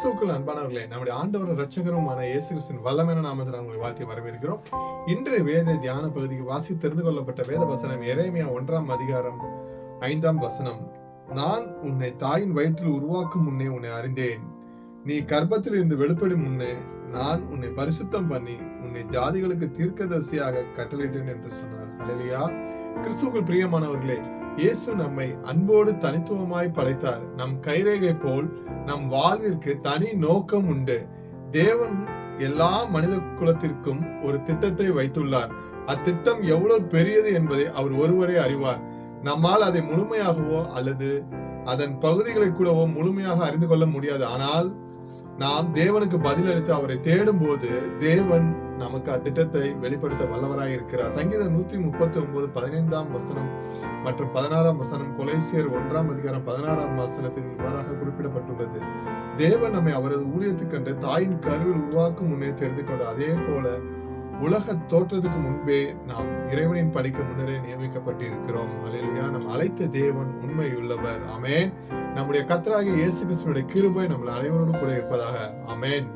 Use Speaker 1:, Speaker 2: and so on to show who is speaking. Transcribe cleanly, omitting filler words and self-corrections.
Speaker 1: கிறிஸ்துவுக்குள் அன்பானவர்களே, நம்முடைய ஆண்டவரும் இரட்சகருமான இயேசு கிறிஸ்துவின் வல்லமையான நாமத்தில் உங்களை வாழ்த்தி வரவேற்கிறோம். இன்றைய வேத தியான பகுதிக்கு வாசி தெரிந்து கொள்ளப்பட்ட வேத வசனம் எரேமியா 1ஆம் அதிகாரம் 5ஆம் வசனம். நான் உன்னை தாயின் வயிற்றில் உருவாக்கும் முன்னே உன்னை அறிந்தேன். நீ கர்ப்பத்தில் இருந்து வெளிப்படும் முன்னே நான் உன்னை பரிசுத்தம் பண்ணி உன்னை ஜாதிகளுக்கு தீர்க்கதரிசியாக கட்டளையிட்டேன் என்று சொன்னார். அல்லேலூயா. கிறிஸ்துவுக்குள் பிரியமானவர்களே, இயேசு நம்மை அன்போடு தனித்துவமாய் படைத்தார். நம் கைரேகை போல் நம் வாழ்விற்கு தனி நோக்கம் உண்டு. தேவன் எல்லா மனித குலத்திற்கும் ஒரு திட்டத்தை வைத்துள்ளார். அத்திட்டம் எவ்வளவு பெரியது என்பதை அவர் ஒருவரே அறிவார். நம்மால் அதை முழுமையாகவோ அல்லது அதன் பகுதிகளை கூடவோ முழுமையாக அறிந்து கொள்ள முடியாது. ஆனால் நாம் தேவனுக்கு பதிலளித்து அவரை தேடும் போது தேவன் நமக்கு அத்திட்டத்தை வெளிப்படுத்த வல்லவராய் இருக்கிறார். சங்கீதம் 139 15ஆம் வசனம் மற்றும் 16ஆம் வசனம், கொலைசியர் 1ஆம் அதிகாரம் 16ஆம் வசனத்தில் இவ்வாறாக குறிப்பிடப்பட்டுள்ளது. தேவன் நம்மை அவரது ஊழியத்துக்கென்று தாயின் கருவில் உருவாக்கும் முன்னே தெரிந்து கொண்டு, அதே போல உலக தோற்றத்துக்கு முன்பே நாம் இறைவனின் பணிக்கு முன்னரே நியமிக்கப்பட்டு இருக்கிறோம். அல்லேலூயா. நம் அழைத்த தேவன் உண்மையுள்ளவர். ஆமென். நம்முடைய கர்த்தராகிய இயேசு கிறிஸ்துவினுடைய கிருபை நம்ம அனைவரோடு கூட இருப்பதாக. ஆமென்.